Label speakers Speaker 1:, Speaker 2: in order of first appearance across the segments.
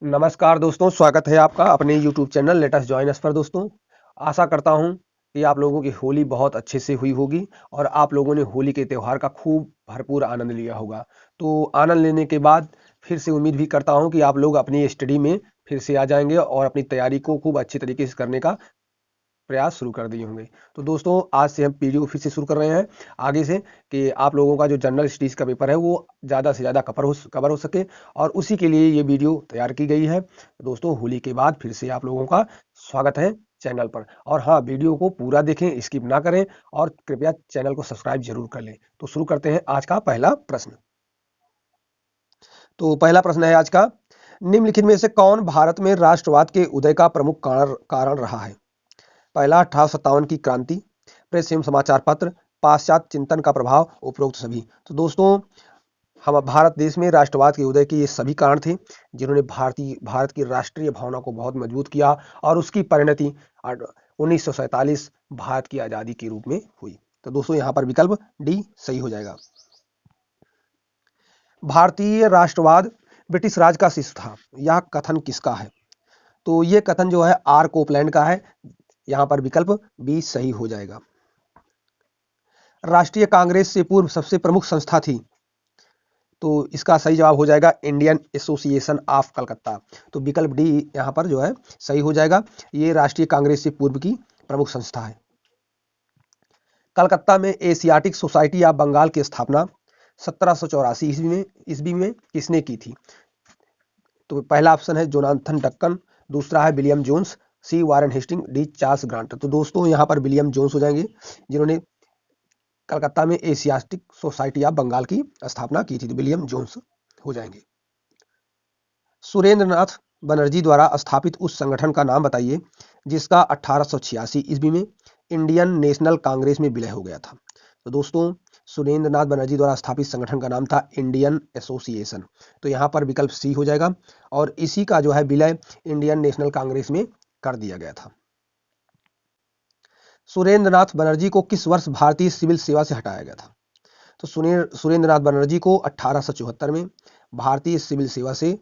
Speaker 1: नमस्कार दोस्तों, स्वागत है आपका अपने YouTube channel let us join us पर दोस्तों। आशा करता हूं कि आप लोगों की होली बहुत अच्छे से हुई होगी और आप लोगों ने होली के त्योहार का खूब भरपूर आनंद लिया होगा। तो आनंद लेने के बाद फिर से उम्मीद भी करता हूं कि आप लोग अपनी स्टडी में फिर से आ जाएंगे और अपनी तैयारी को खूब अच्छी तरीके से करने का प्रयास शुरू कर दिए होंगे। तो दोस्तों आज से हम वीडियो फिर से शुरू कर रहे हैं आगे से कि आप लोगों का जो जनरल स्टडीज का पेपर है वो ज़्यादा से ज़्यादा कवर हो सके और उसी के लिए ये वीडियो तैयार की गई है। तो दोस्तों होली के बाद फिर से आप लोगों का स्वागत है चैनल पर। और हाँ, वीडियो को पूरा देखें, स्किप ना करें और कृपया चैनल को सब्सक्राइब जरूर कर लें। तो शुरू करते हैं आज का पहला प्रश्न। तो पहला प्रश्न है आज का, निम्नलिखित में से कौन भारत में राष्ट्रवाद के उदय का प्रमुख कारण रहा है? पहला 1857 की क्रांति, प्रेस एवं समाचार पत्र, पाश्चात्य चिंतन का प्रभाव, उपरोक्त सभी। तो दोस्तों हम भारत देश में राष्ट्रवाद के उदय के ये सभी कारण थे जिन्होंने भारत की राष्ट्रीय भावना को बहुत मजबूत किया और उसकी परिणति 1947 भारत की आजादी के रूप में हुई। तो दोस्तों यहाँ पर विकल्प डी सही हो जाएगा। भारतीय राष्ट्रवाद ब्रिटिश राज का शिशु था, यह कथन किसका है? तो ये कथन जो है आर कोपलैंड का है। यहाँ पर विकल्प बी सही हो जाएगा। राष्ट्रीय कांग्रेस से पूर्व सबसे प्रमुख संस्था थी, तो इसका सही जवाब हो जाएगा इंडियन एसोसिएशन ऑफ कलकत्ता। तो विकल्प डी यहाँ पर जो है सही हो जाएगा। ये राष्ट्रीय कांग्रेस से पूर्व की प्रमुख संस्था है। कलकत्ता में एशियाटिक सोसाइटी ऑफ बंगाल की स्थापना 1784 ईस्वी में किसने की थी? तो पहला ऑप्शन है जोनाथन डक्कन, दूसरा है William Jones, C Warren Hastings, D Charles Grant. तो दोस्तों यहाँ पर विलियम जोन्स हो जाएंगे जिन्होंने कलकत्ता में एशियाटिक सोसाइटी ऑफ बंगाल की स्थापना की थी। तो विलियम जोन्स हो जाएंगे। सुरेंद्रनाथ बनर्जी द्वारा स्थापित उस संगठन का नाम बताइए जिसका 1886 ईस्वी में इंडियन नेशनल कांग्रेस में विलय हो गया था। तो दोस्तों सुरेंद्रनाथ बनर्जी द्वारा स्थापित संगठन का नाम था इंडियन एसोसिएशन। तो यहाँ पर विकल्प सी हो जाएगा और इसी का जो है विलय इंडियन नेशनल कांग्रेस में कर दिया गया था। सुरेंद्रनाथ बनर्जी को किस वर्ष भारतीय सिविल सेवा से हटाया गया था? तो सुरेंद्रनाथ बनर्जी को 1874 में भारतीय सिविल सेवा से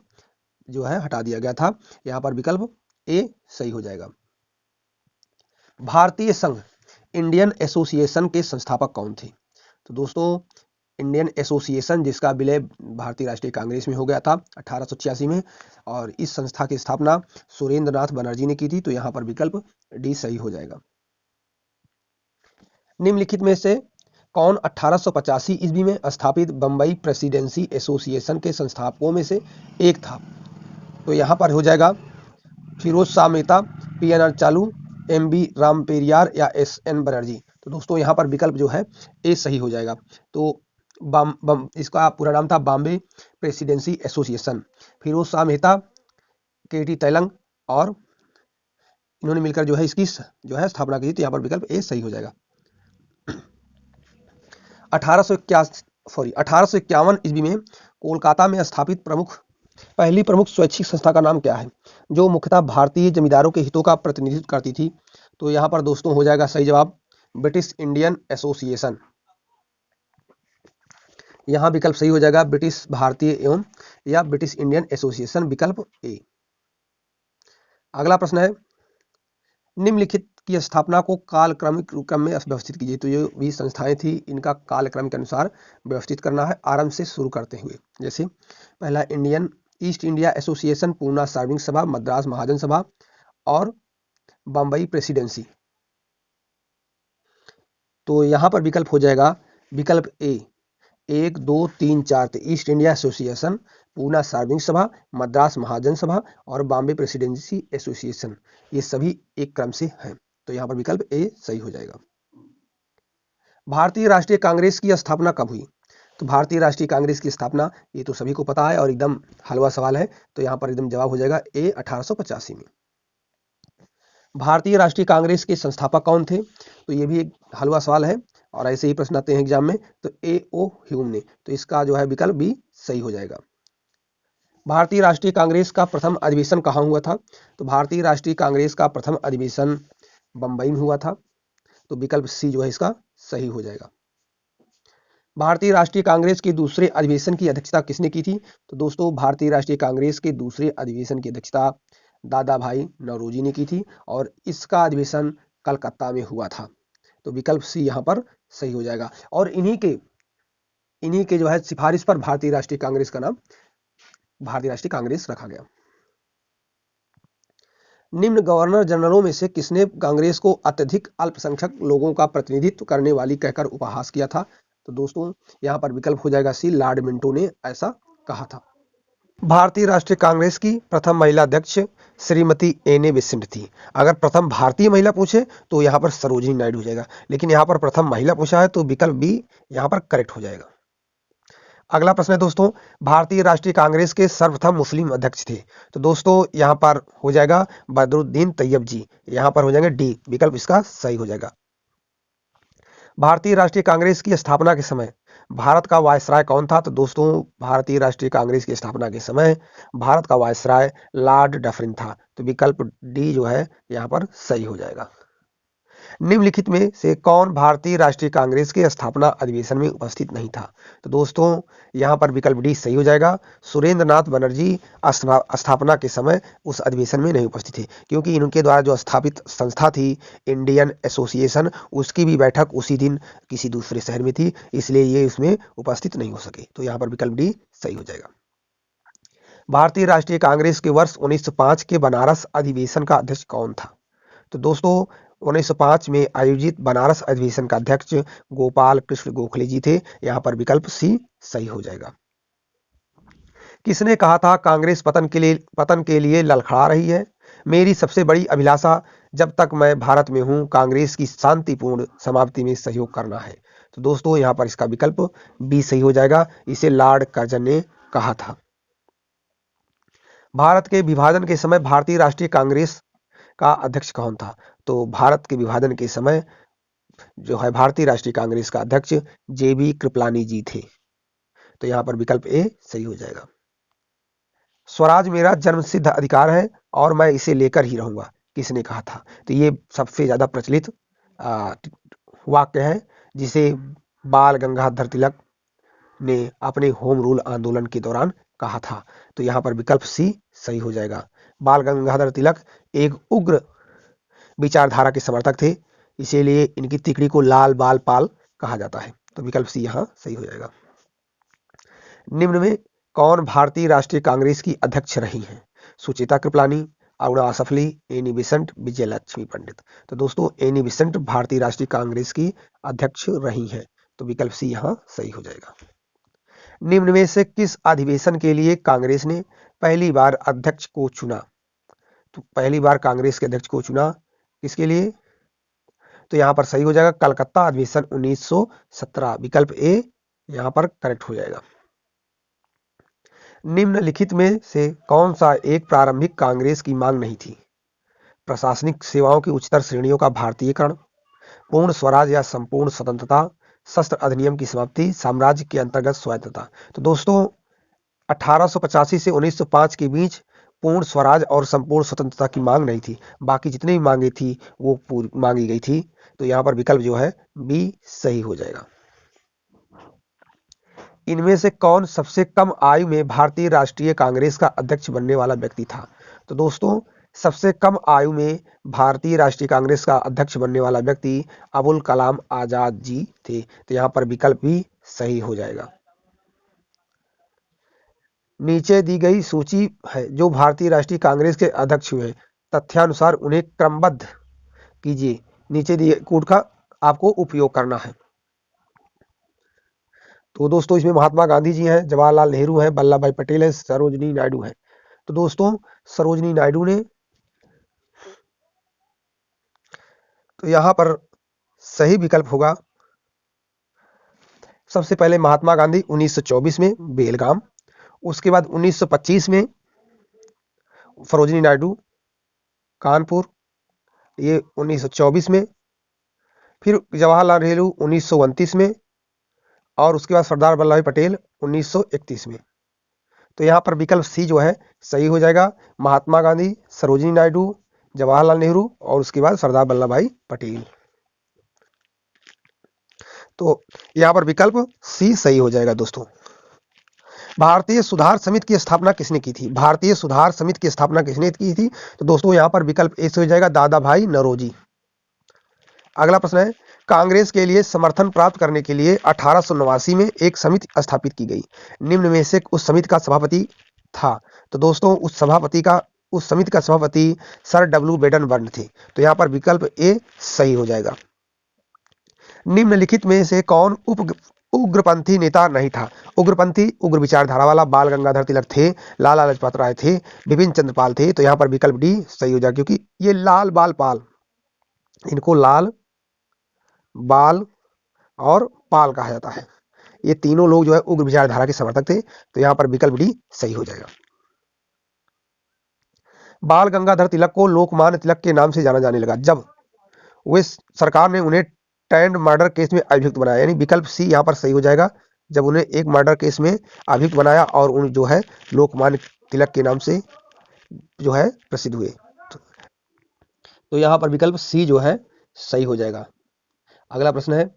Speaker 1: जो है हटा दिया गया था। यहाँ पर विकल्प ए सही हो जाएगा। भारतीय संघ इंडियन एसोसिएशन के संस्थापक कौन थे? तो दोस्तों इंडियन एसोसिएशन जिसका विलय भारतीय राष्ट्रीय कांग्रेस में हो गया था 1886 में और इस संस्था की स्थापना सुरेंद्रनाथ बनर्जी ने की थी। तो यहाँ पर विकल्प डी सही हो जाएगा। निम्नलिखित में से कौन 1885 ईस्वी में स्थापित बंबई प्रेसिडेंसी एसोसिएशन के संस्थापकों में से एक था? तो यहाँ पर हो जाएगा फिरोज शाह मेहता, पीएनआर चालू, एमबी राम पेरियार या एसएन बनर्जी। तो दोस्तों यहाँ पर विकल्प जो है ए सही हो जाएगा। तो इसका पूरा नाम था बॉम्बे प्रेसिडेंसी एसोसिएशन। फिरोज शाह मेहता, केटी तैलंग और इन्होंने मिलकर जो है इसकी जो है स्थापना की थी। तो यहाँ पर विकल्प ए सही हो जाएगा। 1851 ईस्वी में कोलकाता में स्थापित पहली प्रमुख स्वैच्छिक संस्था का नाम क्या है जो मुख्यतः भारतीय जमींदारों के हितों का प्रतिनिधित्व करती थी? तो यहाँ पर दोस्तों हो जाएगा सही जवाब ब्रिटिश इंडियन एसोसिएशन। यहाँ विकल्प सही हो जाएगा ब्रिटिश भारतीय एवं या ब्रिटिश इंडियन एसोसिएशन, विकल्प ए। अगला प्रश्न है निम्नलिखित की स्थापना को कालक्रमिक क्रम में व्यवस्थित कीजिए। तो ये भी संस्थाएं थी, इनका कालक्रम के अनुसार व्यवस्थित करना है आरंभ से शुरू करते हुए। जैसे पहला Indian east India association, Poona सार्वजनिक सभा, मद्रास महाजन सभा और बम्बई प्रेसिडेंसी। तो यहाँ पर विकल्प हो जाएगा विकल्प ए 1 2 3 4। तो ईस्ट इंडिया एसोसिएशन, पूना सार्वजनिक सभा, मद्रास महाजन सभा और बॉम्बे प्रेसिडेंसी एसोसिएशन, ये सभी एक क्रम से हैं। तो यहाँ पर विकल्प ए सही हो जाएगा। भारतीय राष्ट्रीय कांग्रेस की स्थापना कब हुई? तो भारतीय राष्ट्रीय कांग्रेस की स्थापना ये तो सभी को पता है और एकदम हलवा सवाल है। तो यहाँ पर एकदम जवाब हो जाएगा ए 1885 में। भारतीय राष्ट्रीय कांग्रेस के संस्थापक कौन थे? तो ये भी एक हलवा सवाल है और ऐसे ही प्रश्न आते हैं एग्जाम में। तो ए ओ ह्यूम ने, तो इसका जो है विकल्प बी सही हो जाएगा। भारतीय राष्ट्रीय कांग्रेस का प्रथम अधिवेशन कहाँ हुआ था? तो भारतीय राष्ट्रीय कांग्रेस का प्रथम अधिवेशन बंबई में हुआ था। तो विकल्प सी जो है इसका सही हो जाएगा। भारतीय राष्ट्रीय कांग्रेस के दूसरे अधिवेशन की अध्यक्षता किसने की थी? तो दोस्तों भारतीय राष्ट्रीय कांग्रेस के दूसरे अधिवेशन की अध्यक्षता दादा भाई नौरोजी ने की थी और इसका अधिवेशन कलकत्ता में हुआ था। तो विकल्प सी यहाँ पर सही हो जाएगा। और इन्हीं के जो है सिफारिश पर भारतीय राष्ट्रीय कांग्रेस का नाम भारतीय राष्ट्रीय कांग्रेस रखा गया। निम्न गवर्नर जनरलों में से किसने कांग्रेस को अत्यधिक अल्पसंख्यक लोगों का प्रतिनिधित्व करने वाली कहकर उपहास किया था? तो दोस्तों यहाँ पर विकल्प हो जाएगा सी, लॉर्ड मिंटो ने ऐसा कहा था। भारतीय राष्ट्रीय कांग्रेस की प्रथम महिला अध्यक्ष श्रीमती एने बेसेंट थी। अगर प्रथम भारतीय महिला पूछे तो यहाँ पर सरोजिनी नायडू हो जाएगा, लेकिन यहाँ पर प्रथम महिला पूछा है तो विकल्प बी यहाँ पर करेक्ट हो जाएगा। अगला प्रश्न है दोस्तों, भारतीय राष्ट्रीय कांग्रेस के सर्वप्रथम मुस्लिम अध्यक्ष थे। तो दोस्तों यहाँ पर हो जाएगा बदरुद्दीन तैयब जी, यहाँ पर हो जाएंगे डी, विकल्प इसका सही हो जाएगा। भारतीय राष्ट्रीय कांग्रेस की स्थापना के समय भारत का वायसराय कौन था? तो दोस्तों भारतीय राष्ट्रीय कांग्रेस की स्थापना के समय भारत का वायसराय लॉर्ड डफरिन था। तो विकल्प डी जो है यहाँ पर सही हो जाएगा। निम्नलिखित में से कौन भारतीय राष्ट्रीय कांग्रेस के स्थापना अधिवेशन में उपस्थित नहीं था? तो दोस्तों यहाँ पर विकल्प डी सही हो जाएगा। सुरेंद्र नाथ बनर्जी स्थापना के समय उस अधिवेशन में नहीं उपस्थित थे, क्योंकि इनके द्वारा जो स्थापित संस्था थी इंडियन एसोसिएशन, उसकी भी बैठक उसी दिन किसी दूसरे शहर में थी, इसलिए ये इसमें उपस्थित नहीं हो सके। तो यहाँ पर विकल्प डी सही हो जाएगा। भारतीय राष्ट्रीय कांग्रेस के वर्ष 1905 के बनारस अधिवेशन का अध्यक्ष कौन था? तो दोस्तों 1905 में आयोजित बनारस अधिवेशन का अध्यक्ष गोपाल कृष्ण गोखले जी थे। यहाँ पर विकल्प सी सही हो जाएगा। किसने कहा था कांग्रेस पतन के लिए ललखड़ा रही है? मेरी सबसे बड़ी अभिलाषा जब तक मैं भारत में हूं कांग्रेस की शांतिपूर्ण समाप्ति में सहयोग करना है। तो दोस्तों यहाँ पर इसका विकल्प बी सही हो जाएगा। इसे लॉर्ड कर्जन ने कहा था। भारत के विभाजन के समय भारतीय राष्ट्रीय कांग्रेस का अध्यक्ष कौन था? तो भारत के विभाजन के समय जो है भारतीय राष्ट्रीय कांग्रेस का अध्यक्ष जेबी कृपलानी जी थे। तो यहाँ पर विकल्प ए सही हो जाएगा। स्वराज मेरा जन्मसिद्ध अधिकार है और मैं इसे लेकर ही रहूंगा, किसने कहा था? तो ये सबसे ज्यादा प्रचलित वाक्य है, जिसे बाल गंगाधर तिलक ने अपने होम रूल आंदोलन के दौरान कहा था। तो यहाँ पर विकल्प सी सही हो जाएगा। बाल गंगाधर तिलक एक उग्र विचारधारा के समर्थक थे, इसीलिए इनकी तिकड़ी को लाल बाल पाल कहा जाता है। तो विकल्प सी यहाँ सही हो जाएगा। निम्न में कौन भारतीय राष्ट्रीय कांग्रेस की अध्यक्ष रही हैं? सुचेता कृपलानी, अरुणा असफली, एनी बेसेंट, विजयलक्ष्मी पंडित। तो दोस्तों एनी बेसेंट भारतीय राष्ट्रीय कांग्रेस की अध्यक्ष रही हैं। तो विकल्प सी यहाँ सही हो जाएगा। निम्न में से किस अधिवेशन के लिए कांग्रेस ने पहली बार अध्यक्ष को चुना? तो पहली बार कांग्रेस के अध्यक्ष को चुना किसके लिए? तो यहाँ पर सही हो जाएगा कलकत्ता अधिवेशन 1917, विकल्प ए यहाँ पर करेक्ट हो जाएगा। निम्नलिखित में से कौन सा एक प्रारंभिक कांग्रेस की मांग नहीं थी? प्रशासनिक सेवाओं की उच्चतर श्रेणियों का भारतीयकरण, पूर्ण स्वराज या संपूर्ण स्वतंत्रता, शस्त्र अधिनियम की समाप्ति, साम्राज्य के अंतर्गत स्वायत्तता। तो दोस्तों 1885 से 1905 के बीच पूर्ण स्वराज और संपूर्ण स्वतंत्रता की मांग नहीं थी, बाकी जितनी भी मांगे थी वो मांगी गई थी। तो यहाँ पर विकल्प जो है बी सही हो जाएगा। इनमें से कौन सबसे कम आयु में भारतीय राष्ट्रीय कांग्रेस का अध्यक्ष बनने वाला व्यक्ति था? तो दोस्तों सबसे कम आयु में भारतीय राष्ट्रीय कांग्रेस का अध्यक्ष बनने वाला व्यक्ति अबुल कलाम आजाद जी थे। तो यहाँ पर विकल्प भी सही हो जाएगा। नीचे दी गई सूची है जो भारतीय राष्ट्रीय कांग्रेस के अध्यक्ष हुए, तथ्यानुसार उन्हें क्रमबद्ध कीजिए। नीचे दिए कोड का आपको उपयोग करना है। तो दोस्तों इसमें महात्मा गांधी जी हैं, जवाहरलाल नेहरू हैं, वल्लभ भाई पटेल हैं, सरोजिनी नायडू हैं। तो दोस्तों सरोजिनी नायडू ने, तो यहां पर सही विकल्प होगा सबसे पहले महात्मा गांधी 1924 में बेलगाम, उसके बाद 1925 में सरोजिनी नायडू कानपुर, ये 1924 में, फिर जवाहरलाल नेहरू 1929 में, और उसके बाद सरदार वल्लभ भाई पटेल 1931 में। तो यहाँ पर विकल्प सी जो है सही हो जाएगा। महात्मा गांधी, सरोजिनी नायडू, जवाहरलाल नेहरू और उसके बाद सरदार वल्लभ भाई पटेल। तो यहाँ पर विकल्प सी सही हो जाएगा दोस्तों। भारतीय सुधार समिति की स्थापना किसने की थी? भारतीय सुधार समिति की स्थापना किसने की थी? तो दोस्तों यहाँ पर विकल्प ए से हो जाएगा दादा भाई नौरोजी। अगला प्रश्न है, कांग्रेस के लिए समर्थन प्राप्त करने के लिए 1889 में एक समिति स्थापित की गई, निम्न में से उस समिति का सभापति था। तो दोस्तों उस समिति का सभापति सर डब्ल्यू बेडनबर्न थे। तो यहाँ पर विकल्प ए सही हो जाएगा। निम्नलिखित में से कौन उग्रपंथी नेता नहीं था? उग्र विचारधारा वाला बाल गंगाधर तिलक थे, लाला लाजपत राय थे, विपिन चंद्र पाल थे। तो यहाँ पर विकल्प डी सही हो जाएगा, क्योंकि ये लाल बाल पाल, इनको लाल बाल और पाल कहा जाता है। ये तीनों लोग जो है उग्र विचारधारा के समर्थक थे। तो यहाँ पर विकल्प डी सही हो जाएगा। बाल गंगाधर तिलक को लोकमान्य तिलक के नाम से जाना जाने लगा जब वे सरकार ने उन्हें टैंड मर्डर केस में अभियुक्त बनाया, यानी विकल्प सी यहाँ पर सही हो जाएगा। जब उन्हें एक मर्डर केस में अभियुक्त बनाया और उन जो है लोकमान्य तिलक के नाम से जो है प्रसिद्ध हुए। तो यहाँ पर विकल्प सी जो है सही हो जाएगा। अगला प्रश्न है,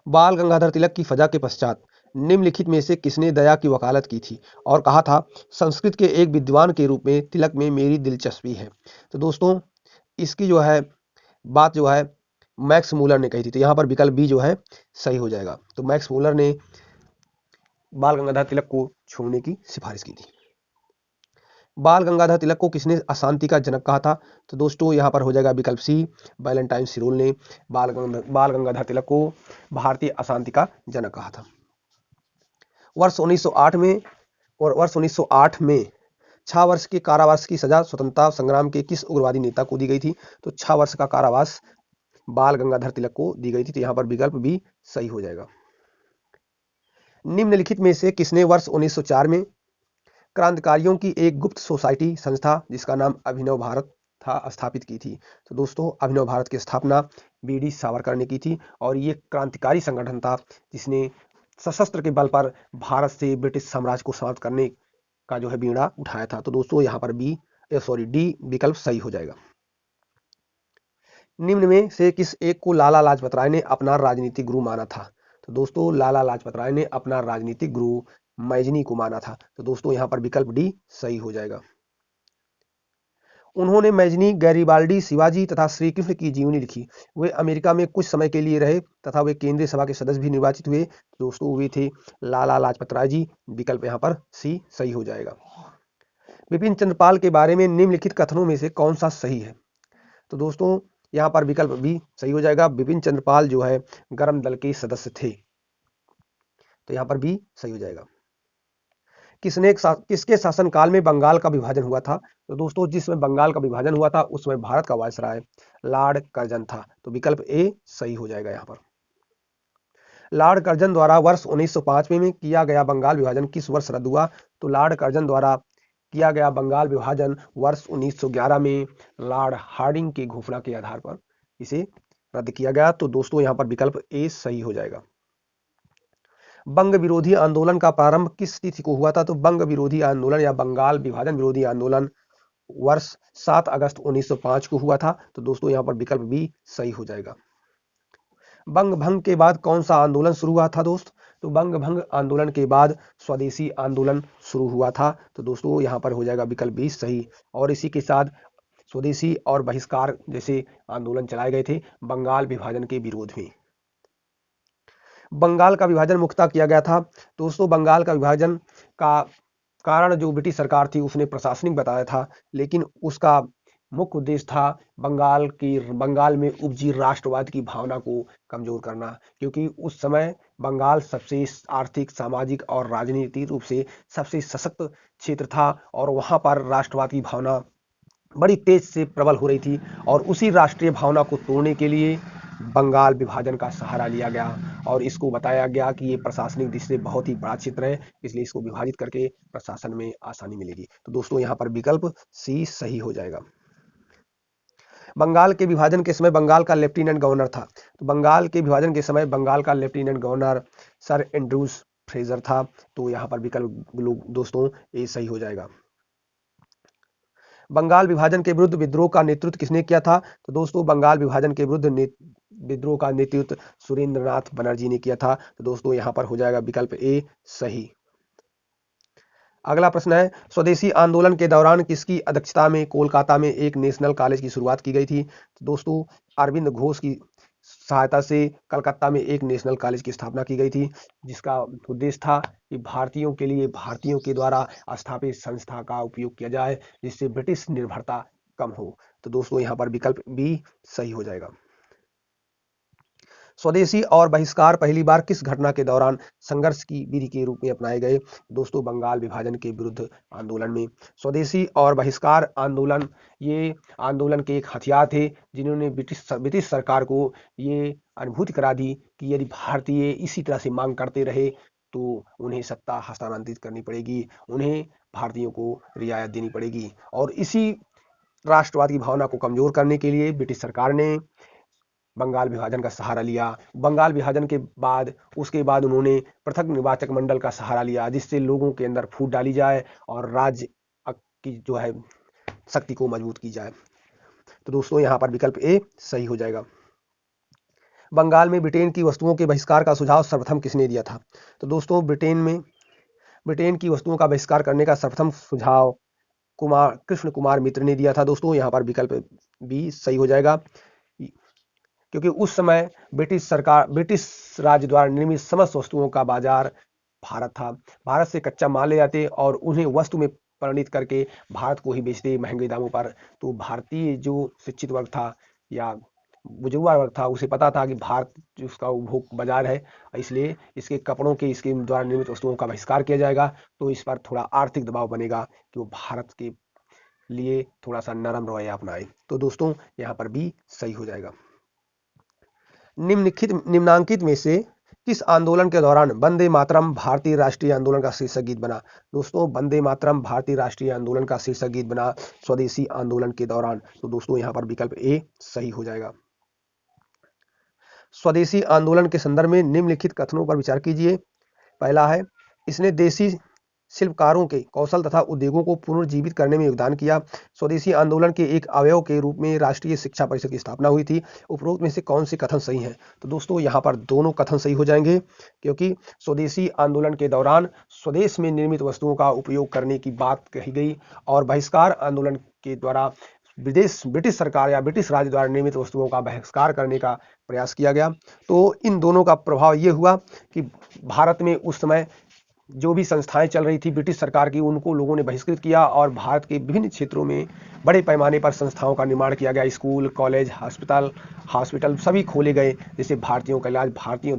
Speaker 1: बाल गंगाधर तिलक की फजा के पश्चात निम्नलिखित में से किसने दया की वकालत की थी और कहा था संस्कृत के एक विद्वान के रूप में तिलक में मेरी दिलचस्पी है? तो दोस्तों इसकी जो है बात जो है मैक्स मूलर ने कही थी। तो यहाँ पर विकल्प बी जो है सही हो जाएगा। तो मैक्स मूलर ने बाल गंगाधर तिलक को छोड़ने की सिफारिश की थी। बाल गंगाधर तिलक को किसने अशांति का जनक कहा था? तो दोस्तों यहाँ पर हो जाएगा विकल्प सी, वैलेंटाइन सिरोल ने बाल गंगाधर तिलक को भारतीय अशांति का जनक कहा था। वर्ष 1908 में 6 वर्ष के कारावास की सजा स्वतंत्रता संग्राम के किस उग्रवादी नेता को दी गई थी? तो 6 वर्ष का कारावास बाल गंगाधर तिलक को दी गई थी। तो यहाँ पर विकल्प बी सही हो जाएगा। निम्नलिखित में से किसने वर्ष 1904 में क्रांतिकारियों की एक गुप्त सोसाइटी संस्था जिसका नाम अभिनव भारत था स्थापित की थी? तो दोस्तों अभिनव भारत की स्थापना बीडी सावरकर ने की थी और ये क्रांतिकारी संगठन था जिसने सशस्त्र के बल पर भारत से ब्रिटिश साम्राज्य को समाप्त करने का जो है बीड़ा उठाया था। तो दोस्तों यहाँ पर डी विकल्प सही हो जाएगा। निम्न में से किस एक को लाला लाजपत राय ने अपना राजनीतिक गुरु माना था? तो दोस्तों लाला लाजपत राय ने अपना राजनीतिक गुरु मैजनी को माना था। तो दोस्तों यहाँ पर विकल्प डी सही हो जाएगा। उन्होंने मैजनी, गैरिबाल्डी, शिवाजी तथा श्री कृष्ण की जीवनी लिखी। वे अमेरिका में कुछ समय के लिए रहे तथा वे केंद्रीय सभा के सदस्य भी निर्वाचित हुए। दोस्तों वे थे लाला लाजपत राय जी। विकल्प यहाँ पर सी सही हो जाएगा। विपिन चंद्रपाल के बारे में निम्नलिखित कथनों में से कौन सा सही है? तो दोस्तों यहाँ पर विकल्प बी सही हो जाएगा। विपिन चंद्रपाल जो है गर्म दल के सदस्य थे। तो यहाँ पर बी सही हो जाएगा। किसके शासनकाल में बंगाल का विभाजन हुआ था? तो दोस्तों जिसमें बंगाल का विभाजन हुआ था उसमें भारत का वायसराय लॉर्ड कर्जन था। तो विकल्प ए सही हो जाएगा। यहाँ पर लॉर्ड कर्जन द्वारा वर्ष 1905 में किया गया बंगाल विभाजन किस वर्ष रद्द हुआ? तो लॉर्ड कर्जन द्वारा किया गया बंगाल विभाजन वर्ष 1911 में लॉर्ड हार्डिंग की घोषणा के आधार पर इसे रद्द किया गया। तो दोस्तों यहाँ पर विकल्प ए सही हो जाएगा। बंग विरोधी आंदोलन का प्रारंभ किस तिथि को हुआ था? तो बंग विरोधी आंदोलन या बंगाल विभाजन विरोधी आंदोलन वर्ष 7 अगस्त 1905 को हुआ था। तो दोस्तों यहाँ पर विकल्प बी सही हो जाएगा। बंग भंग के बाद कौन सा आंदोलन शुरू हुआ था दोस्त? तो बंग भंग आंदोलन के बाद स्वदेशी आंदोलन शुरू हुआ था। तो दोस्तों यहाँ पर हो जाएगा विकल्प बी सही। और इसी के साथ स्वदेशी और बहिष्कार जैसे आंदोलन चलाए गए थे बंगाल विभाजन के विरोध में। बंगाल का विभाजन मुख्यतः किया गया था। दोस्तों बंगाल का विभाजन का कारण जो ब्रिटिश सरकार थी उसने प्रशासनिक बताया था, लेकिन उसका मुख्य उद्देश्य था बंगाल में उपजी राष्ट्रवाद की भावना को कमजोर करना, क्योंकि उस समय बंगाल सबसे आर्थिक, सामाजिक और राजनीतिक रूप से सबसे सशक्त क्षेत्र था और वहां पर राष्ट्रवाद की भावना बड़ी तेज से प्रबल हो रही थी और उसी राष्ट्रीय भावना को तोड़ने के लिए बंगाल विभाजन का सहारा लिया गया और इसको बताया गया कि ये प्रशासनिक दृष्टि से बहुत ही बड़ा क्षेत्र है, इसलिए इसको विभाजित करके प्रशासन में आसानी मिलेगी। तो दोस्तों यहाँ पर विकल्प सी सही हो जाएगा। बंगाल के विभाजन के समय बंगाल का लेफ्टिनेंट गवर्नर था। तो बंगाल के विभाजन के समय बंगाल का lieutenant governor sir Andrews Fraser था। तो यहाँ पर विकल्प दोस्तों ए सही हो जाएगा। बंगाल विभाजन के विरुद्ध विद्रोह का नेतृत्व किसने किया था? तो दोस्तों बंगाल विभाजन के विरुद्ध विद्रोह का नेतृत्व सुरेंद्रनाथ बनर्जी ने किया था। तो दोस्तों यहाँ पर हो जाएगा विकल्प ए सही। अगला प्रश्न है, स्वदेशी आंदोलन के दौरान किसकी अध्यक्षता में कोलकाता में एक नेशनल कॉलेज की शुरुआत की गई थी? तो दोस्तों अरविंद घोष की सहायता से कलकत्ता में एक नेशनल कॉलेज की स्थापना की गई थी, जिसका उद्देश्य था कि भारतीयों के लिए भारतीयों के द्वारा स्थापित संस्था का उपयोग किया जाए, जिससे ब्रिटिश निर्भरता कम हो। तो दोस्तों यहाँ पर विकल्प बी सही हो जाएगा। स्वदेशी और बहिष्कार पहली बार किस घटना के दौरान संघर्ष की विधि के रूप में अपनाए गए? दोस्तों बंगाल विभाजन के विरुद्ध आंदोलन में स्वदेशी और बहिष्कार आंदोलन ये आंदोलन के एक हथियार थे, जिन्होंने ब्रिटिश सरकार को ये अनुभूति करा दी कि यदि भारतीय इसी तरह से मांग करते रहे तो उन्हें सत्ता हस्तांतरित करनी पड़ेगी, उन्हें भारतीयों को रियायत देनी पड़ेगी। और इसी राष्ट्रवाद की भावना को कमजोर करने के लिए ब्रिटिश सरकार ने बंगाल विभाजन का सहारा लिया। बंगाल विभाजन के बाद उसके बाद उन्होंने पृथक निर्वाचक मंडल का सहारा लिया, जिससे लोगों के अंदर फूट डाली जाए और राज्य की जो है शक्ति को मजबूत की जाए। तो दोस्तों यहाँ पर विकल्प ए सही हो जाएगा। बंगाल में ब्रिटेन की वस्तुओं के बहिष्कार का सुझाव सर्वप्रथम किसने दिया था? तो दोस्तों ब्रिटेन की वस्तुओं का बहिष्कार करने का सर्वप्रथम सुझाव कृष्ण कुमार मित्र ने दिया था। दोस्तों यहाँ पर विकल्प बी सही हो जाएगा, क्योंकि उस समय ब्रिटिश राज्य द्वारा निर्मित समस्त वस्तुओं का बाजार भारत था। भारत से कच्चा माल ले जाते और उन्हें वस्तु में परिणित करके भारत को ही बेचते महंगे दामों पर। तो भारतीय जो शिक्षित वर्ग था या बुजुर्ग वर्ग था, उसे पता था कि भारत जो उसका उपभोग बाजार है, इसलिए इसके कपड़ों के इसके द्वारा निर्मित वस्तुओं का बहिष्कार किया जाएगा। तो इस पर थोड़ा आर्थिक दबाव बनेगा कि वो भारत के लिए थोड़ा सा नरम रवैया अपनाए। तो दोस्तों यहाँ पर भी सही हो जाएगा। निम्नांकित में से किस आंदोलन के दौरान वंदे मातरम भारतीय राष्ट्रीय आंदोलन का शीर्षक गीत बना? दोस्तों वंदे मातरम भारतीय राष्ट्रीय आंदोलन का शीर्षक गीत बना स्वदेशी आंदोलन के दौरान। तो दोस्तों यहाँ पर विकल्प ए सही हो जाएगा। स्वदेशी आंदोलन के संदर्भ में निम्नलिखित कथनों पर विचार कीजिए। पहला है, इसने देशी शिल्पकारों के कौशल तथा उद्योगों को पुनर्जीवित करने में योगदान किया। स्वदेशी आंदोलन के एक अवयव के रूप में राष्ट्रीय शिक्षा परिषद की स्थापना हुई थी। उपरोक्त में से कौन से कथन सही हैं? तो दोस्तों यहाँ पर दोनों कथन सही हो जाएंगे, क्योंकि स्वदेशी आंदोलन के दौरान स्वदेश में निर्मित वस्तुओं का उपयोग करने की बात कही गई और बहिष्कार आंदोलन के द्वारा ब्रिटिश सरकार या ब्रिटिश राज्य द्वारा निर्मित वस्तुओं का बहिष्कार करने का प्रयास किया गया। तो इन दोनों का प्रभाव ये हुआ कि भारत में उस समय जो भी संस्थाएं चल रही थी ब्रिटिश सरकार की, उनको लोगों ने बहिष्कृत किया और भारत के विभिन्न क्षेत्रों में बड़े पैमाने पर संस्थाओं का निर्माण किया गया। स्कूल, कॉलेज, हॉस्पिटल सभी खोले गए, जिससे भारतीयों का इलाज भारतीयों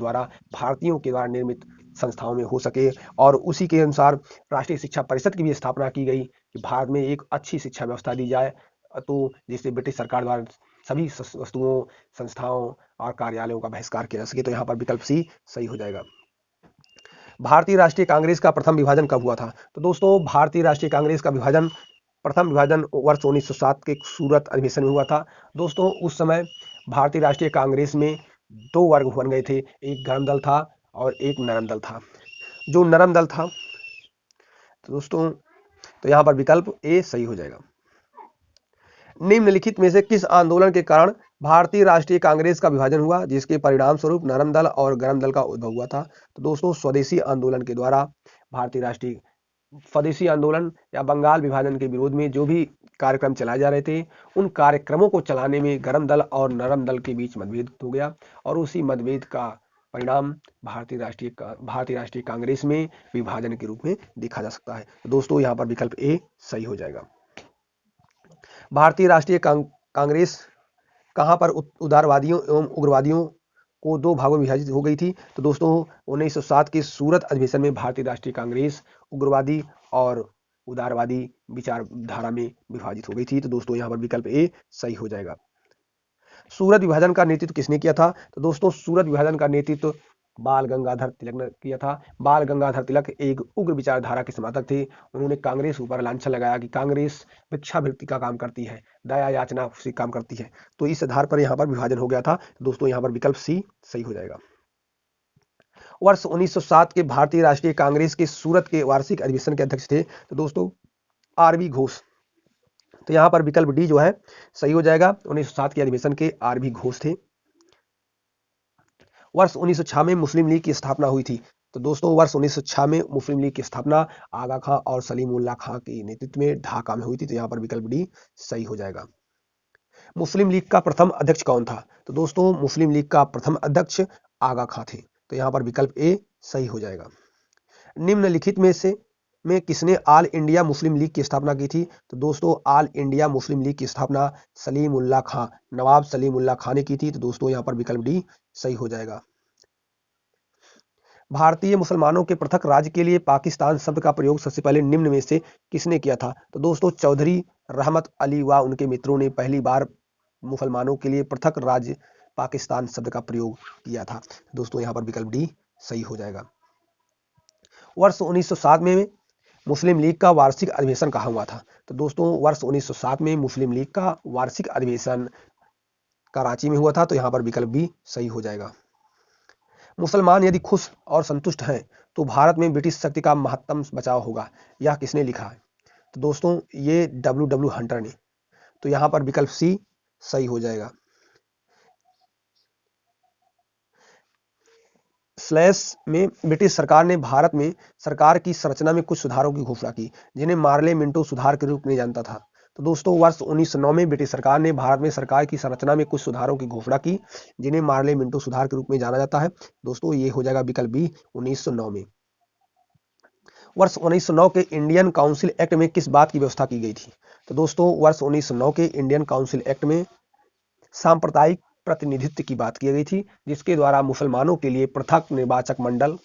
Speaker 1: के द्वारा निर्मित संस्थाओं में हो सके। और उसी के अनुसार राष्ट्रीय शिक्षा परिषद की भी स्थापना की गई कि भारत में एक अच्छी शिक्षा व्यवस्था दी जाए, तो जिससे ब्रिटिश सरकार द्वारा सभी वस्तुओं, संस्थाओं और कार्यालयों का बहिष्कार किया जा सके। तो यहाँ पर विकल्प सी सही हो जाएगा। भारतीय राष्ट्रीय कांग्रेस का प्रथम विभाजन कब हुआ था? तो दोस्तों भारतीय राष्ट्रीय कांग्रेस का प्रथम विभाजन वर्ष 1907 के सूरत अधिवेशन में हुआ था। दोस्तों उस समय भारतीय राष्ट्रीय कांग्रेस में दो वर्ग बन गए थे, एक गर्म दल था और एक नरम दल था। जो नरम दल था तो दोस्तों तो यहाँ पर विकल्प ए सही हो जाएगा। निम्नलिखित में से किस आंदोलन के कारण भारतीय राष्ट्रीय कांग्रेस का विभाजन हुआ, जिसके परिणाम स्वरूप नरम दल और गर्म दल का उद्भव हुआ था? तो दोस्तों स्वदेशी आंदोलन के द्वारा स्वदेशी आंदोलन या बंगाल विभाजन के विरोध में जो भी कार्यक्रम चलाए जा रहे थे, उन कार्यक्रमों को चलाने में गर्म दल और नरम दल के बीच मतभेद हो गया और उसी मतभेद का परिणाम भारतीय राष्ट्रीय कांग्रेस में विभाजन के रूप में देखा जा सकता है। तो दोस्तों यहाँ पर विकल्प ए सही हो जाएगा। भारतीय राष्ट्रीय कांग्रेस कहां पर उदारवादियों एवं उग्रवादियों को दो भागों में विभाजित हो गई थी? तो दोस्तों 1907 के सूरत अधिवेशन में भारतीय राष्ट्रीय कांग्रेस उग्रवादी और उदारवादी विचारधारा में विभाजित हो गई थी। तो दोस्तों यहाँ पर विकल्प ए सही हो जाएगा। सूरत विभाजन का नेतृत्व किसने किया था? तो दोस्तों सूरत विभाजन का नेतृत्व बाल गंगाधर तिलक ने किया था। बाल गंगाधर तिलक एक उग्र विचारधारा के समर्थक थे। उन्होंने कांग्रेस ऊपर लांछन लगाया कि कांग्रेस भिक्षावृत्ति का काम करती है, दया याचना से काम करती है। तो इस आधार पर यहाँ पर विभाजन हो गया था। दोस्तों यहाँ पर विकल्प सी सही हो जाएगा। वर्ष 1907 के भारतीय राष्ट्रीय कांग्रेस के सूरत के वार्षिक अधिवेशन के अध्यक्ष थे? तो दोस्तों आरबी घोष। तो यहाँ पर विकल्प डी जो है सही हो जाएगा। 1907 के अधिवेशन के आरबी घोष थे। वर्ष 1906 में मुस्लिम लीग की स्थापना हुई थी। तो दोस्तों वर्ष 1906 में मुस्लिम लीग की स्थापना आगा खां और सलीमुल्लाह खां के नेतृत्व में ढाका में हुई थी। तो यहाँ पर विकल्प डी सही हो जाएगा। मुस्लिम लीग का प्रथम अध्यक्ष कौन था? तो दोस्तों मुस्लिम लीग का प्रथम अध्यक्ष आगा खां थे। तो यहाँ पर विकल्प ए सही हो जाएगा। निम्नलिखित में किसने ऑल इंडिया मुस्लिम लीग की स्थापना की थी? तो दोस्तों ऑल इंडिया मुस्लिम लीग की स्थापना सलीमुल्लाह खां, नवाब सलीमुल्लाह खां ने की थी। तो दोस्तों यहाँ पर विकल्प डी सही हो जाएगा। भारतीय मुसलमानों के पृथक राज्य के लिए पाकिस्तान शब्द का प्रयोग सबसे पहले निम्न में से किसने किया था? तो दोस्तों चौधरी रहमत अली व उनके मित्रों ने पहली बार मुसलमानों के लिए पृथक राज्य पाकिस्तान शब्द का प्रयोग किया था। दोस्तों यहाँ पर विकल्प डी सही हो जाएगा। वर्ष 1907 में मुस्लिम लीग का वार्षिक अधिवेशन कहाँ हुआ था? तो दोस्तों वर्ष 1907 में मुस्लिम लीग का वार्षिक अधिवेशन कराची में हुआ था। तो यहाँ पर विकल्प बी सही हो जाएगा। मुसलमान यदि खुश और संतुष्ट हैं तो भारत में ब्रिटिश शक्ति का महत्तम बचाव होगा, यह किसने लिखा है? तो दोस्तों ये डब्ल्यू हंटर ने। तो यहाँ पर विकल्प सी सही हो जाएगा। स्लैश में ब्रिटिश सरकार ने भारत में सरकार की संरचना में कुछ सुधारों की घोषणा की, जिन्हें मार्ले मिंटो सुधार के रूप में जानता था। तो दोस्तों वर्ष 1909 में ब्रिटिश सरकार ने भारत में सरकार की संरचना में कुछ सुधारों की घोषणा की, जिन्हें मार्ले मिंटो सुधार के रूप में जाना जाता है। दोस्तों ये हो जाएगा विकल्प बी 1909 में। वर्ष 1909 के इंडियन काउंसिल एक्ट में किस बात की व्यवस्था की गई थी? तो दोस्तों वर्ष 1909 के इंडियन काउंसिल एक्ट में सांप्रदायिक प्रतिनिधित्व की बात की गई थी, जिसके द्वारा मुसलमानों के लिए पृथक निर्वाचक मंडल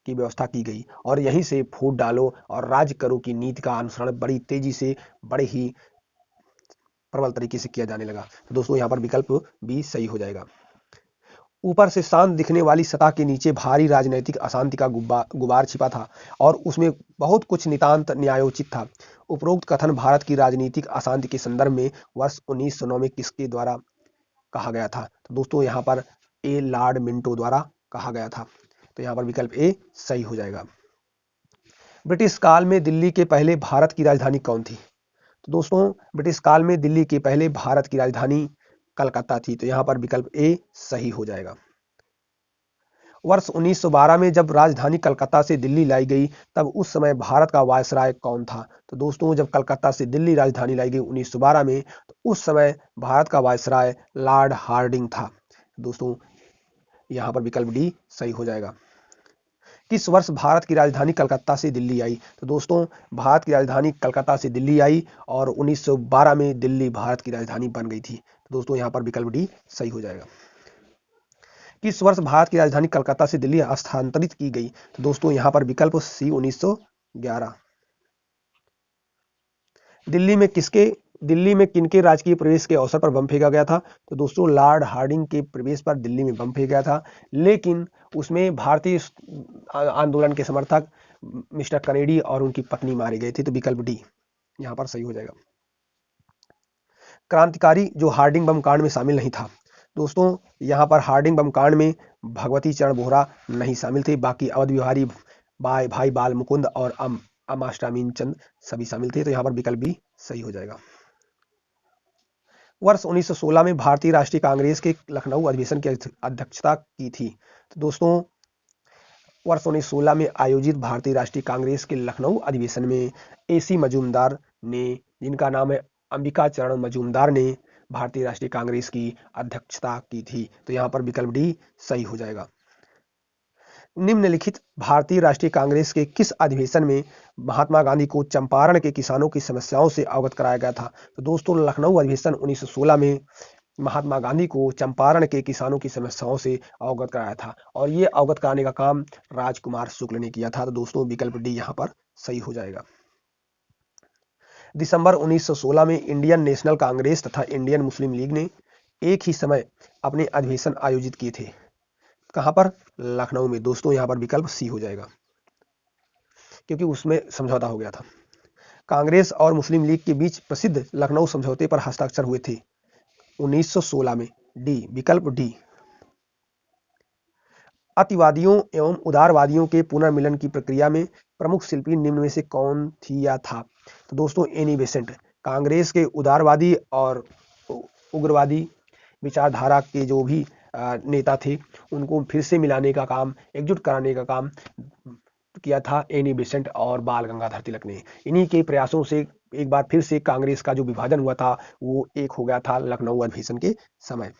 Speaker 1: की व्यवस्था की गई और यहीं से फूट डालो और राज्य करो की नीति का अनुसरण बड़ी तेजी से बड़े ही प्रबल तरीके से किया जाने लगा। तो दोस्तों यहाँ पर विकल्प बी सही हो जाएगा। ऊपर से शांत दिखने वाली सतह के नीचे भारी राजनीतिक अशांति का गुबार छिपा था और उसमें बहुत कुछ नितांत न्यायोचित था। उपरोक्त कथन भारत की राजनीतिक अशांति के संदर्भ में वर्ष 1909 में किसके द्वारा कहा गया था? तो दोस्तों यहाँ पर ए लॉर्ड मिंटो द्वारा कहा गया था। तो यहाँ पर विकल्प ए सही हो जाएगा। ब्रिटिश काल में दिल्ली के पहले भारत की राजधानी कौन थी? तो दोस्तों ब्रिटिश काल में दिल्ली के पहले भारत की राजधानी कलकत्ता थी। तो यहाँ पर विकल्प ए सही हो जाएगा। वर्ष 1912 में जब राजधानी कलकत्ता से दिल्ली लाई गई तब उस समय भारत का वायसराय कौन था? तो दोस्तों जब कलकत्ता से दिल्ली राजधानी लाई गई 1912 में, तो उस समय भारत का वायसराय लॉर्ड हार्डिंग था। दोस्तों यहाँ पर विकल्प डी सही हो जाएगा। किस वर्ष भारत की राजधानी कलकत्ता से दिल्ली आई? तो दोस्तों भारत की राजधानी कलकत्ता से दिल्ली आई और 1912 में दिल्ली भारत की राजधानी बन गई थी। तो दोस्तों यहाँ पर विकल्प डी सही हो जाएगा। किस वर्ष भारत की राजधानी कलकत्ता से दिल्ली स्थानांतरित की गई? तो दोस्तों यहाँ पर विकल्प सी 1911। दिल्ली में किनके राजकीय प्रवेश के अवसर पर बम फेंका गया था? तो दोस्तों लॉर्ड हार्डिंग के प्रवेश पर दिल्ली में बम फेंका गया था, लेकिन उसमें भारतीय आंदोलन के समर्थक मिस्टर कनेडी और उनकी पत्नी मारे गए थे। तो विकल्प डी यहाँ पर सही हो जाएगा। क्रांतिकारी जो हार्डिंग बम कांड में शामिल नहीं था। दोस्तों यहाँ पर हार्डिंग बम कांड में भगवती चरण बोहरा नहीं शामिल थे, बाकी अवध बिहारी भाई बाल मुकुंद और अमाष्टामीन चंद सभी शामिल थे। तो यहाँ पर विकल्प बी सही हो जाएगा। वर्ष 1916 में भारतीय राष्ट्रीय कांग्रेस के लखनऊ अधिवेशन की अध्यक्षता की थी। तो दोस्तों वर्ष 1916 में आयोजित भारतीय राष्ट्रीय कांग्रेस के लखनऊ अधिवेशन में एसी मजूमदार ने, जिनका नाम है अंबिका चरण मजूमदार ने, भारतीय राष्ट्रीय कांग्रेस की अध्यक्षता की थी। तो यहाँ पर विकल्प डी सही हो जाएगा। निम्नलिखित भारतीय राष्ट्रीय कांग्रेस के किस अधिवेशन में महात्मा गांधी को चंपारण के किसानों की समस्याओं से अवगत कराया गया था? तो दोस्तों लखनऊ अधिवेशन 1916 में महात्मा गांधी को चंपारण के किसानों की समस्याओं से अवगत कराया था और ये अवगत कराने का काम राजकुमार शुक्ल ने किया था। तो दोस्तों विकल्प डी यहाँ पर सही हो जाएगा। दिसंबर 1916 में इंडियन नेशनल कांग्रेस तथा इंडियन मुस्लिम लीग ने एक ही समय अपने अधिवेशन आयोजित किए थे। कहां पर? लखनऊ में। दोस्तों यहां पर विकल्प सी हो जाएगा, क्योंकि उसमें समझौता हो गया था। कांग्रेस और मुस्लिम लीग के बीच प्रसिद्ध लखनऊ समझौते पर हस्ताक्षर हुए थे 1916 में। डी विकल्प डी। अतिवादियों एवं उदारवादियों के पुनर्मिलन की प्रक्रिया में प्रमुख शिल्पी निम्न में से कौन थी या था? तो दोस्तों एनी बेसेंट। कांग्रेस के उदारवादी और उग्रवादी विचारधारा के जो भी नेता थे, उनको फिर से मिलाने का काम, एकजुट कराने का काम किया था एनी बेसेंट और बाल गंगाधर तिलक ने। इन्हीं के प्रयासों से एक बार फिर से कांग्रेस का जो विभाजन हुआ था वो एक हो गया था लखनऊ अधिवेशन के समय।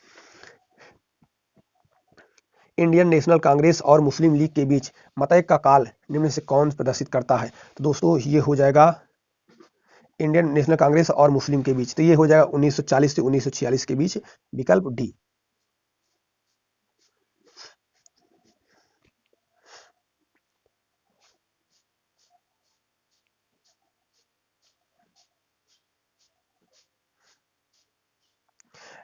Speaker 1: इंडियन नेशनल कांग्रेस और मुस्लिम लीग के बीच मतैक का काल निम्न से कौन प्रदर्शित करता है? तो दोस्तों ये हो जाएगा इंडियन नेशनल कांग्रेस और मुस्लिम के बीच, तो ये हो जाएगा 1940 से 1946 के बीच, विकल्प डी।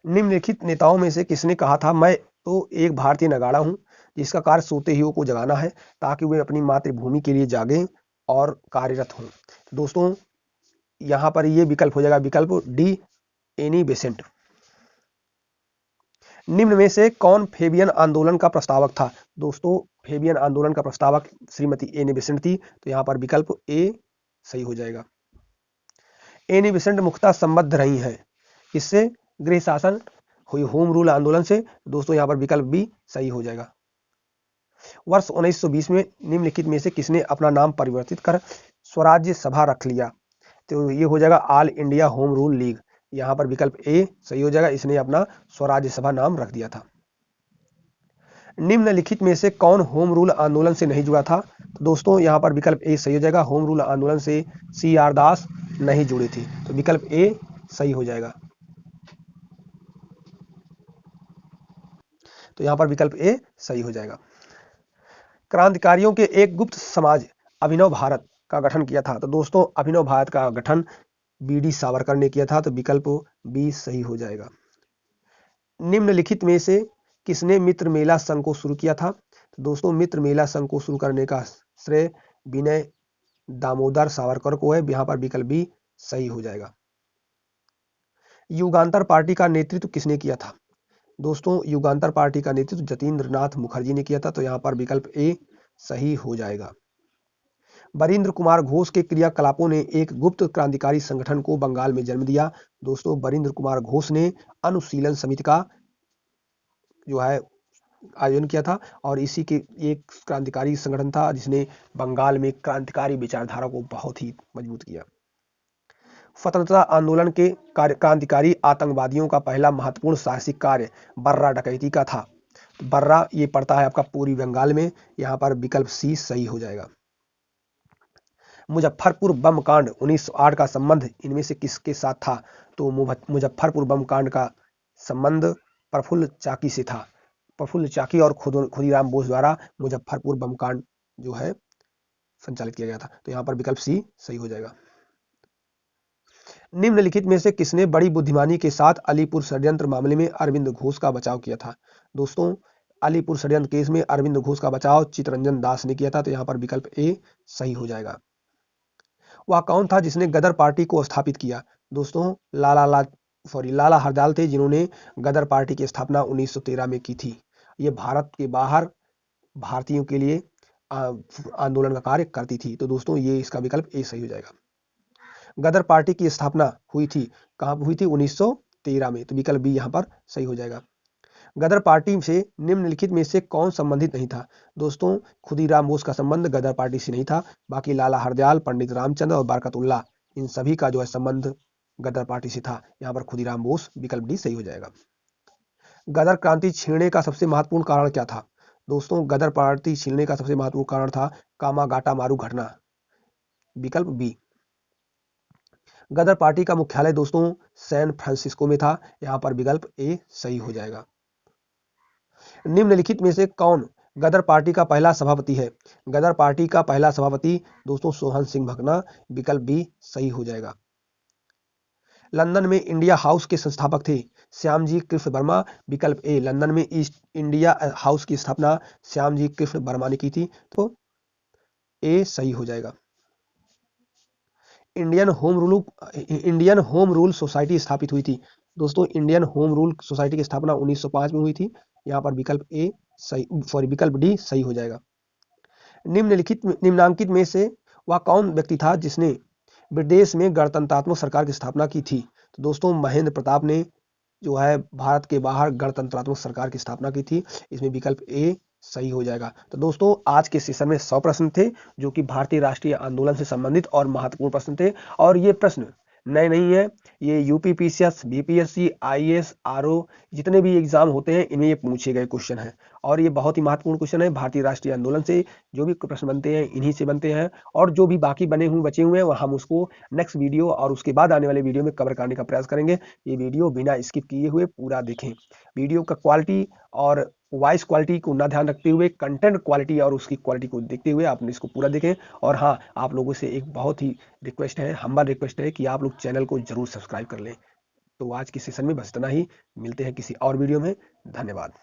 Speaker 1: निम्नलिखित नेताओं में से किसने कहा था मैं तो एक भारतीय नगाड़ा हूं जिसका कार्य सोते ही को जगाना है ताकि वे अपनी मातृभूमि के लिए जागें और कार्यरत हों? दोस्तों यहां पर ये विकल्प हो जाएगा विकल्प डी, एनी बेसेंट। निम्न में से कौन फेबियन आंदोलन का प्रस्तावक था? दोस्तों फेबियन आंदोलन का प्रस्तावक श्रीमती एनी बेसेंट थी, तो यहां पर विकल्प ए सही हो जाएगा। एनी बेसेंट मुख्यतः संबद्ध रही हैं किससे? गृह शासन हुई होम रूल आंदोलन से। दोस्तों यहां पर विकल्प बी सही हो जाएगा। वर्ष 1920 में निम्नलिखित में से किसने अपना नाम परिवर्तित कर स्वराज्य सभा रख लिया? तो ये हो जाएगा all India home rule league. यहां पर विकल्प ए सही हो जाएगा, इसने अपना स्वराज्य सभा नाम रख दिया था। निम्नलिखित में से कौन होम रूल आंदोलन से नहीं जुड़ा था? तो दोस्तों यहां पर विकल्प ए सही हो जाएगा, होम रूल आंदोलन से सी आर दास नहीं जुड़े थे, तो विकल्प ए सही हो जाएगा। तो यहां पर विकल्प ए सही हो जाएगा। क्रांतिकारियों के एक गुप्त समाज अभिनव भारत का गठन किया था, तो दोस्तों अभिनव भारत का गठन बी.डी. सावरकर ने किया था, तो विकल्प बी सही हो जाएगा। निम्नलिखित में से किसने मित्र मेला संघ को शुरू किया था? तो दोस्तों मित्र मेला संघ को शुरू करने का श्रेय विनय दामोदर सावरकर को है, यहाँ पर विकल्प बी सही हो जाएगा। युगांतर पार्टी का नेतृत्व किसने किया था? दोस्तों युगांतर पार्टी का नेतृत्व जतीन्द्र नाथ मुखर्जी ने किया था, तो यहाँ पर विकल्प ए सही हो जाएगा। बरिंद्र कुमार घोष के क्रियाकलापों ने एक गुप्त क्रांतिकारी संगठन को बंगाल में जन्म दिया। दोस्तों बरिंद्र कुमार घोष ने अनुशीलन समिति का जो है आयोजन किया था और इसी के एक क्रांतिकारी संगठन था जिसने बंगाल में क्रांतिकारी विचारधारा को बहुत ही मजबूत किया। स्वतंत्रता आंदोलन के क्रांतिकारी आतंकवादियों का पहला महत्वपूर्ण साहसिक कार्य बर्रा डकैती का था। बर्रा ये पड़ता है आपका पूर्वी बंगाल में, यहाँ पर विकल्प सी सही हो जाएगा। मुजफ्फरपुर बम कांड 1908 का संबंध इनमें से किसके साथ था? तो मुजफ्फरपुर बम कांड का संबंध प्रफुल्ल चाकी से था। प्रफुल्ल चाकी और खुदीराम बोस द्वारा मुजफ्फरपुर बम कांड जो है संचालित किया गया था, तो यहाँ पर विकल्प सी सही हो जाएगा। निम्नलिखित में से किसने बड़ी बुद्धिमानी के साथ अलीपुर षड्यंत्र मामले में अरविंद घोष का बचाव किया था? दोस्तों अलीपुर षड्यंत्र केस में अरविंद घोष का बचाव चित्तरंजन दास ने किया था, तो यहाँ पर विकल्प ए सही हो जाएगा। वह कौन था जिसने गदर पार्टी को स्थापित किया? दोस्तों लाला हरदयाल थे जिन्होंने गदर पार्टी की स्थापना 1913 में की थी। ये भारत के बाहर भारतीयों के लिए आंदोलन का कार्य करती थी, तो दोस्तों ये इसका विकल्प ए सही हो जाएगा। गदर पार्टी की स्थापना हुई थी, कहां हुई थी? 1913 में, तो विकल्प बी यहाँ पर सही हो जाएगा। गदर पार्टी से निम्नलिखित में से कौन संबंधित नहीं था? दोस्तों खुदीराम बोस का संबंध गदर पार्टी से नहीं था, बाकी लाला हरदयाल, पंडित रामचंद्र और बरकतुल्लाह इन सभी का जो है संबंध गदर पार्टी से था। यहाँ पर खुदीराम बोस, विकल्प डी सही हो जाएगा। गदर क्रांति छीनने का सबसे महत्वपूर्ण कारण क्या था? दोस्तों गदर पार्टी छीनने का सबसे महत्वपूर्ण कारण था कामागाटा मारू घटना, विकल्प बी। गदर पार्टी का मुख्यालय दोस्तों सैन फ्रांसिस्को में था, यहाँ पर विकल्प ए सही हो जाएगा। निम्नलिखित में से कौन गदर पार्टी का पहला सभापति है? गदर पार्टी का पहला सभापति दोस्तों सोहन सिंह भकना, विकल्प बी सही हो जाएगा। लंदन में इंडिया हाउस के संस्थापक थे श्यामजी कृष्ण वर्मा, विकल्प ए। लंदन में ईस्ट इंडिया हाउस की स्थापना श्यामजी कृष्ण वर्मा ने की थी, तो ए सही हो जाएगा। इंडियन होम रूल सोसाइटी स्थापित हुई थी। दोस्तों इंडियन होम रूल सोसाइटी की स्थापना 1905 में हुई थी, यहाँ पर विकल्प डी सही हो जाएगा। निम्नांकित में से वह कौन व्यक्ति था जिसने विदेश में गणतंत्रात्मक सरकार की स्थापना की थी? तो दोस्तों महेंद्र प्रताप ने जो है भारत के बाहर गणतंत्रात्मक सरकार की स्थापना की थी? इसमें विकल्प ए सही हो जाएगा। तो दोस्तों आज के सेशन में 100 प्रश्न थे जो कि भारतीय राष्ट्रीय आंदोलन से संबंधित और महत्वपूर्ण प्रश्न थे, और ये प्रश्न नए नहीं है। ये UP PCS, BPSC, IAS, RO जितने भी एग्जाम होते हैं इनमें ये पूछे गए क्वेश्चन हैं, और ये बहुत ही महत्वपूर्ण क्वेश्चन है। भारतीय राष्ट्रीय आंदोलन से जो भी प्रश्न बनते हैं इन्हीं से बनते हैं, और जो भी बाकी बचे हुए हैं वह हम उसको नेक्स्ट वीडियो और उसके बाद आने वाले वीडियो में कवर करने का प्रयास करेंगे। ये वीडियो बिना स्किप किए हुए पूरा देखें। वीडियो का क्वालिटी और वॉइस क्वालिटी को ना ध्यान रखते हुए कंटेंट क्वालिटी और उसकी क्वालिटी को देखते हुए आपने इसको पूरा देखें। और हाँ, आप लोगों से एक बहुत ही रिक्वेस्ट है, हम्बल रिक्वेस्ट है कि आप लोग चैनल को जरूर सब्सक्राइब कर लें। तो आज के सेशन में बस इतना ही, मिलते हैं किसी और वीडियो में। धन्यवाद।